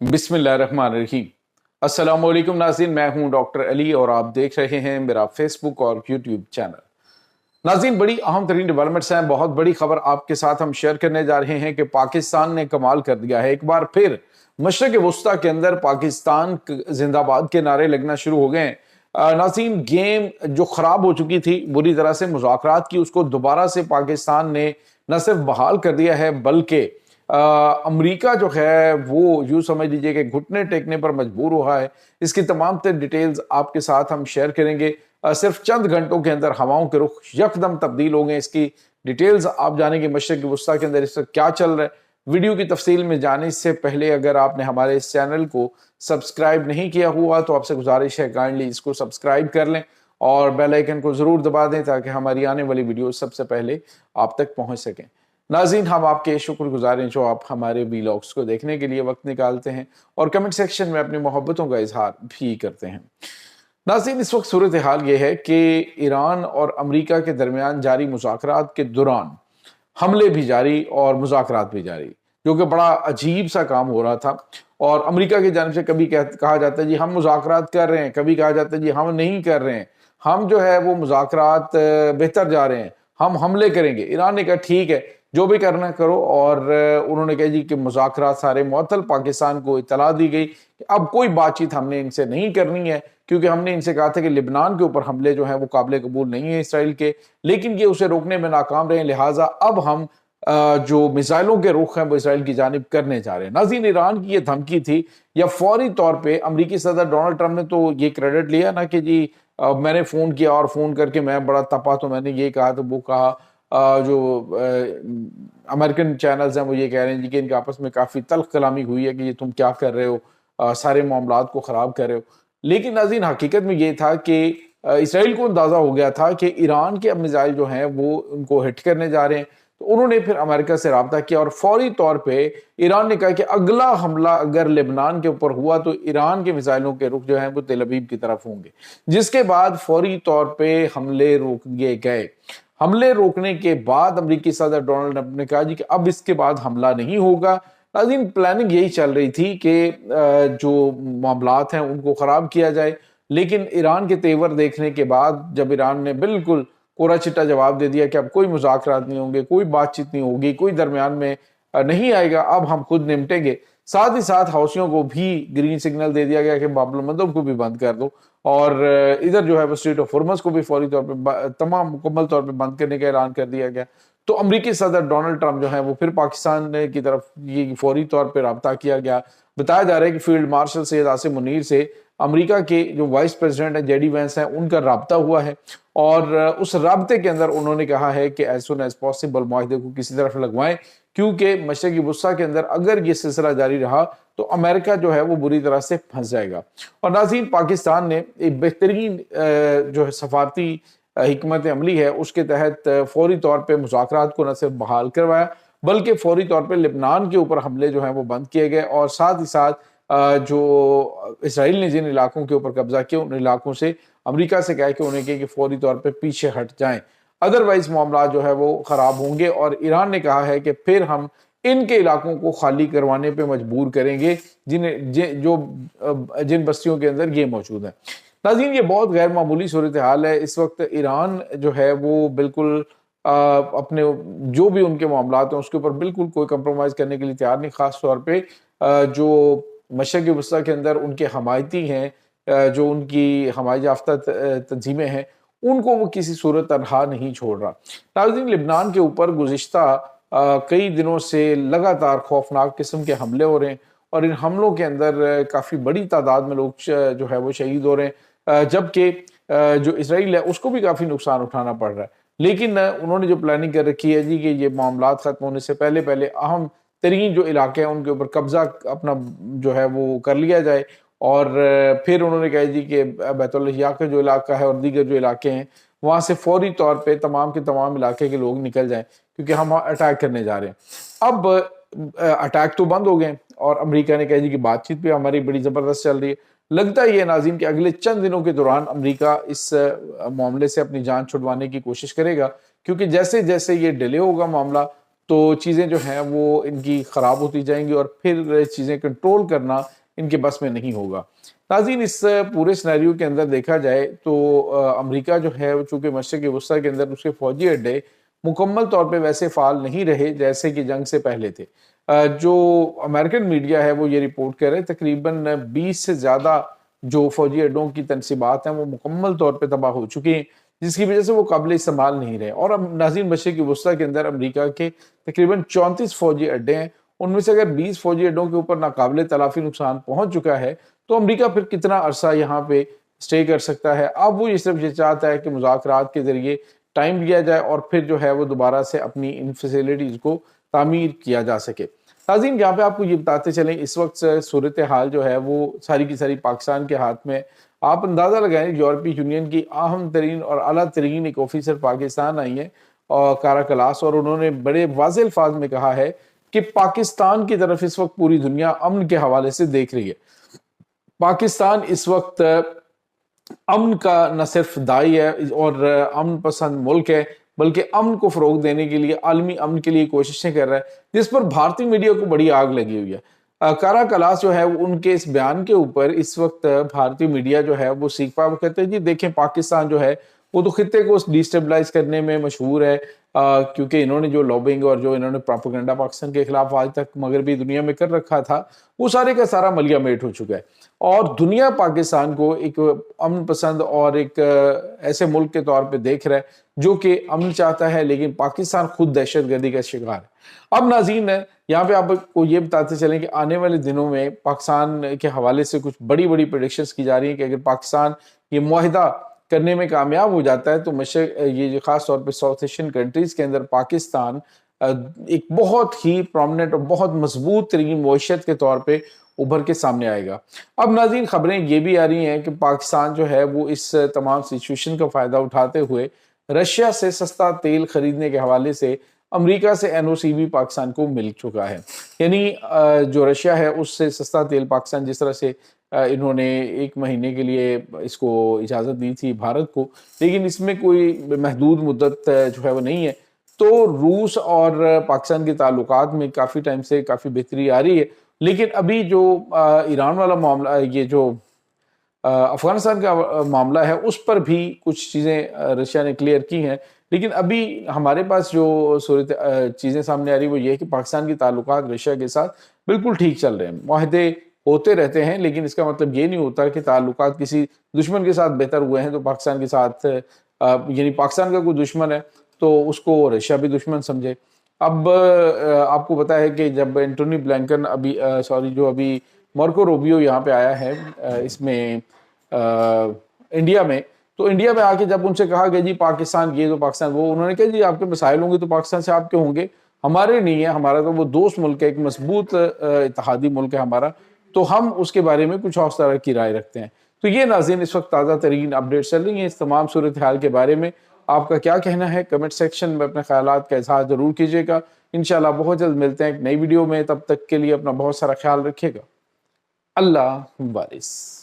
बिस्मिल्लाहिर्रहमानिर्रहीम। अस्सलाम वालेकुम नाज़रीन, मैं हूं डॉक्टर अली और आप देख रहे हैं मेरा फेसबुक और यूट्यूब चैनल। नाज़रीन, बड़ी अहम तरीन डेवलपमेंट्स हैं, बहुत बड़ी खबर आपके साथ हम शेयर करने जा रहे हैं कि पाकिस्तान ने कमाल कर दिया है। एक बार फिर मशरिक़ वस्ता के अंदर पाकिस्तान जिंदाबाद के नारे लगना शुरू हो गए हैं। नाज़रीन, गेम जो खराब हो चुकी थी बुरी तरह से मुज़ाकरात की, उसको दोबारा से पाकिस्तान ने न सिर्फ बहाल कर दिया है बल्कि अमेरिका जो है वो यूं समझ लीजिए कि घुटने टेकने पर मजबूर हुआ है। इसकी तमाम तर डिटेल्स आपके साथ हम शेयर करेंगे। सिर्फ चंद घंटों के अंदर हवाओं के रुख यकदम तब्दील हो गए। इसकी डिटेल्स आप जानेंगे मशरिक़ वस्ता के अंदर इस वक्त क्या चल रहा है। वीडियो की तफसील में जाने से पहले अगर आपने हमारे इस चैनल को सब्सक्राइब नहीं किया हुआ तो आपसे गुजारिश है काइंडली इसको सब्सक्राइब कर लें और बेल आइकन को जरूर दबा दें ताकि हमारी आने वाली वीडियो सबसे पहले आप तक पहुंच सकें। नाज़रीन, हम आपके शुक्रगुजार हैं जो आप हमारे वीलॉग्स को देखने के लिए वक्त निकालते हैं और कमेंट सेक्शन में अपनी मोहब्बतों का इजहार भी करते हैं। नाज़रीन, इस वक्त सूरत हाल ये है कि ईरान और अमेरिका के दरमियान जारी मुज़ाकरात के दौरान हमले भी जारी और मुज़ाकरात भी जारी, जो कि बड़ा अजीब सा काम हो रहा था। और अमेरिका की जानिब से कभी कहा जाता है जी हम मुज़ाकरात कर रहे हैं, कभी कहा जाता है जी हम नहीं कर रहे हैं, हम जो है वो मुज़ाकरात बेहतर जा रहे हैं, हम हमले करेंगे। ईरान ने कहा ठीक है जो भी करना करो, और उन्होंने कहा जी कि मुज़ाकरात सारे मुअत्तल। पाकिस्तान को इत्तला दी गई कि अब कोई बातचीत हमने इनसे नहीं करनी है, क्योंकि हमने इनसे कहा था कि लिबनान के ऊपर हमले जो हैं वो काबिल कबूल नहीं है इसराइल के, लेकिन ये उसे रोकने में नाकाम रहे, लिहाजा अब हम जो मिसाइलों के रुख हैं वो इसराइल की जानिब करने जा रहे हैं। नाज़रीन, ईरान की ये धमकी थी या फौरी तौर पर अमरीकी सदर डोनाल्ड ट्रंप ने तो ये क्रेडिट लिया ना कि जी मैंने फ़ोन किया और फ़ोन करके मैं बड़ा तपा तो मैंने ये कहा तो वो कहा। जो अमेरिकन चैनल्स हैं वो ये कह रहे हैं जी कि इनके आपस में काफ़ी तल्ख कलामी हुई है कि ये तुम क्या कर रहे हो, सारे मामलात को ख़राब कर रहे हो। लेकिन नाज़रीन, हकीकत में ये था कि इसराइल को अंदाज़ा हो गया था कि ईरान के अब मिसाइल जो हैं वो उनको हिट करने जा रहे हैं, तो उन्होंने फिर अमेरिका से रब्ता किया और फौरी तौर पे ईरान ने कहा कि अगला हमला अगर लेबनान के ऊपर हुआ तो ईरान के मिसाइलों के रुख जो हैं वो तेल अवीव की तरफ होंगे। जिसके बाद फौरी तौर पे हमले रोक दिए गए। हमले रोकने के बाद अमेरिकी सदर डोनाल्ड ट्रंप ने कहा जी कि अब इसके बाद हमला नहीं होगा। नाज़रीन, प्लानिंग यही चल रही थी कि जो मामलात हैं उनको ख़राब किया जाए, लेकिन ईरान के तेवर देखने के बाद जब ईरान ने बिल्कुल कोरा चिट्टा जवाब दे दिया कि अब कोई मुज़ाकरात नहीं होंगे, कोई बातचीत नहीं होगी, कोई दरमियान में नहीं आएगा, अब हम खुद निपटेंगे। साथ ही साथ हौसियों को भी ग्रीन सिग्नल दे दिया गया कि बाब मंदब को भी बंद कर दो, और इधर जो है वो स्ट्रेट ऑफ हॉर्मज़ को भी फौरी तौर पे तमाम मुकम्मल तौर पे बंद करने का ऐलान कर दिया गया। तो अमरीकी सदर डोनाल्ड ट्रंप जो है वो फिर पाकिस्तान की तरफ ये फौरी तौर पर रब्ता किया गया। बताया जा रहा है कि फील्ड मार्शल सैयद आसिम मुनीर से अमेरिका के जो वाइस प्रेसिडेंट हैं जेडी वेंस हैं उनका रब्ता हुआ है, और उस रब्ते के अंदर उन्होंने कहा है कि एज सुन एज पॉसिबल माहिदे को किसी तरफ लगवाएं, क्योंकि मशरिक़ी वस्ता के अंदर अगर ये सिलसिला जारी रहा तो अमेरिका जो है वो बुरी तरह से फंस जाएगा। और नाज़रीन, पाकिस्तान ने एक बेहतरीन जो है सफारती हिकमत अमली है उसके तहत फौरी तौर पर मुज़ाकरात को न सिर्फ बहाल करवाया बल्कि फौरी तौर पर लेबनान के ऊपर हमले जो हैं वो बंद किए गए, और साथ ही साथ जो इसराइल ने जिन इलाकों के ऊपर कब्जा किया उन इलाकों से अमेरिका से कह के उन्हें कि फौरी तौर पे पीछे हट जाएं, अदरवाइज मामला जो है वो ख़राब होंगे। और ईरान ने कहा है कि फिर हम इनके इलाकों को खाली करवाने पे मजबूर करेंगे जिन बस्तियों के अंदर ये मौजूद है। नाज़रीन, ये बहुत गैर मामूली सूरत हाल है। इस वक्त ईरान जो है वो बिल्कुल अपने जो भी उनके मामलात हैं उसके ऊपर बिल्कुल कोई कंप्रोमाइज़ करने के लिए तैयार नहीं। ख़ास तौर पर जो मशरिक़ वस्ता के अंदर उनके हमायती हैं, जो उनकी हमायत याफ्ता तंजीमें हैं, उनको वो किसी सूरत तनहा नहीं छोड़ रहा। नाज़रीन, लिबनान के ऊपर गुज़िश्ता कई दिनों से लगातार खौफनाक किस्म के हमले हो रहे हैं, और इन हमलों के अंदर काफ़ी बड़ी तादाद में लोग जो है वो शहीद हो रहे हैं, जबकि जो इसराइल है उसको भी काफ़ी नुकसान उठाना पड़ रहा है। लेकिन उन्होंने जो प्लानिंग कर रखी है जी कि ये मामलात ख़त्म होने से पहले पहले अहम तरीन जो इलाके हैं उनके ऊपर कब्जा अपना जो है वो कर लिया जाए, और फिर उन्होंने कहा जी कि बैतुल हिया का जो इलाका है और दीगर जो इलाके हैं वहाँ से फौरी तौर पे तमाम के तमाम इलाके के लोग निकल जाएं, क्योंकि हम अटैक करने जा रहे हैं। अब अटैक तो बंद हो गए और अमेरिका ने कहा जी कि बातचीत भी हमारी बड़ी ज़बरदस्त चल रही है। लगता ही है नाज़रीन कि अगले चंद दिनों के दौरान अमेरिका इस मामले से अपनी जान छुड़वाने की कोशिश करेगा, क्योंकि जैसे जैसे ये डिले होगा मामला تو چیزیں جو ہیں وہ ان کی خراب ہوتی جائیں گی اور پھر چیزیں کنٹرول کرنا ان کے بس میں نہیں ہوگا۔ ناظرین، اس پورے سینیریو کے اندر دیکھا جائے تو امریکہ جو ہے چونکہ مشرق وسطیٰ کے اندر اس کے فوجی اڈے مکمل طور پہ ویسے فعال نہیں رہے جیسے کہ جنگ سے پہلے تھے۔ جو امریکن میڈیا ہے وہ یہ رپورٹ کر رہے ہیں تقریباً 20 سے زیادہ جو فوجی اڈوں کی تنصیبات ہیں وہ مکمل طور پہ تباہ ہو چکی ہیں، جس کی وجہ سے وہ قابل استعمال نہیں رہے۔ اور اب ناظرین، مشرق وسطیٰ کے اندر امریکہ کے تقریباً 34 فوجی اڈے ہیں، ان میں سے اگر 20 فوجی اڈوں کے اوپر ناقابل تلافی نقصان پہنچ چکا ہے تو امریکہ پھر کتنا عرصہ یہاں پہ اسٹے کر سکتا ہے؟ اب وہ صرف یہ چاہتا ہے کہ مذاکرات کے ذریعے ٹائم لیا جائے اور پھر جو ہے وہ دوبارہ سے اپنی ان فیسیلیٹیز کو تعمیر کیا جا سکے۔ ناظرین، یہاں پہ آپ کو یہ بتاتے چلیں اس وقت صورتحال جو ہے وہ ساری کی ساری پاکستان کے ہاتھ میں۔ آپ اندازہ لگائیں، یورپی یونین کی اہم ترین اور اعلیٰ ترین ایک آفیسر پاکستان آئی ہیں اور کارا کلاس، اور انہوں نے بڑے واضح الفاظ میں کہا ہے کہ پاکستان کی طرف اس وقت پوری دنیا امن کے حوالے سے دیکھ رہی ہے۔ پاکستان اس وقت امن کا نہ صرف داعی ہے اور امن پسند ملک ہے، بلکہ امن کو فروغ دینے کے لیے، عالمی امن کے لیے کوششیں کر رہا ہے، جس پر بھارتی میڈیا کو بڑی آگ لگی ہوئی ہے۔ کارا کلاس جو ہے ان کے اس بیان کے اوپر اس وقت بھارتی میڈیا جو ہے وہ سیکھ پا، وہ کہتے ہیں جی دیکھیں پاکستان جو ہے وہ تو خطے کو ڈیسٹیبلائز کرنے میں مشہور ہے، کیونکہ انہوں نے جو لابنگ اور جو انہوں نے پروپیگنڈا پاکستان کے خلاف آج تک مغربی دنیا میں کر رکھا تھا، وہ سارے کا سارا ملیا میٹ ہو چکا ہے، اور دنیا پاکستان کو ایک امن پسند اور ایک ایسے ملک کے طور پہ دیکھ رہا ہے جو کہ امن چاہتا ہے، لیکن پاکستان خود دہشت گردی کا شکار ہے۔ اب ناظرین، یہاں پہ آپ کو یہ بتاتے چلیں کہ آنے والے دنوں میں پاکستان کے حوالے سے کچھ بڑی بڑی پریڈکشنز کی جا رہی ہیں کہ اگر پاکستان یہ معاہدہ کرنے میں کامیاب ہو جاتا ہے تو یہ خاص طور پہ ساؤتھ ایشین کنٹریز کے اندر پاکستان ایک بہت ہی پرومننٹ اور بہت مضبوط ترین معیشت کے طور پہ ابھر کے سامنے آئے گا۔ اب ناظرین، خبریں یہ بھی آ رہی ہیں کہ پاکستان جو ہے وہ اس تمام سچویشن کا فائدہ اٹھاتے ہوئے رشیا سے سستا تیل خریدنے کے حوالے سے امریکہ سے این او سی بھی پاکستان کو مل چکا ہے، یعنی جو رشیا ہے اس سے سستا تیل پاکستان، جس طرح سے انہوں نے 1 مہینے کے لیے اس کو اجازت دی تھی بھارت کو، لیکن اس میں کوئی محدود مدت جو ہے وہ نہیں ہے، تو روس اور پاکستان کے تعلقات میں کافی ٹائم سے کافی بہتری آ رہی ہے۔ لیکن ابھی جو ایران والا معاملہ، یہ جو افغانستان کا معاملہ ہے، اس پر بھی کچھ چیزیں رشیا نے کلیئر کی ہیں، لیکن ابھی ہمارے پاس جو چیزیں سامنے آ رہی وہ یہ ہے کہ پاکستان کی تعلقات رشیا کے ساتھ بالکل ٹھیک چل رہے ہیں، معاہدے ہوتے رہتے ہیں، لیکن اس کا مطلب یہ نہیں ہوتا کہ تعلقات کسی دشمن کے ساتھ بہتر ہوئے ہیں تو پاکستان کے ساتھ یعنی پاکستان کا کوئی دشمن ہے تو اس کو رشیا بھی دشمن سمجھے۔ اب آپ کو پتا ہے کہ جب اینٹونی بلنکن جو ابھی مارکو روبیو یہاں پہ آیا ہے اس میں انڈیا میں، تو انڈیا میں آ کے جب ان سے کہا گیا جی پاکستان یہ تو پاکستان وہ، انہوں نے کہا جی آپ کے مسائل ہوں گے تو پاکستان سے آپ کے ہوں گے، ہمارے نہیں ہے، ہمارا تو وہ دوست ملک ہے، ایک مضبوط اتحادی ملک ہے ہمارا، تو ہم اس کے بارے میں کچھ اور طرح کی رائے رکھتے ہیں۔ تو یہ ناظرین اس وقت تازہ ترین اپڈیٹ چل رہی ہیں اس تمام صورتحال کے بارے میں۔ آپ کا کیا کہنا ہے؟ کمنٹ سیکشن میں اپنے خیالات کا اظہار ضرور کیجیے گا۔ انشاءاللہ بہت جلد ملتے ہیں ایک نئی ویڈیو میں، تب تک کے لیے اپنا بہت سارا خیال رکھیے گا۔ اللہ حافظ۔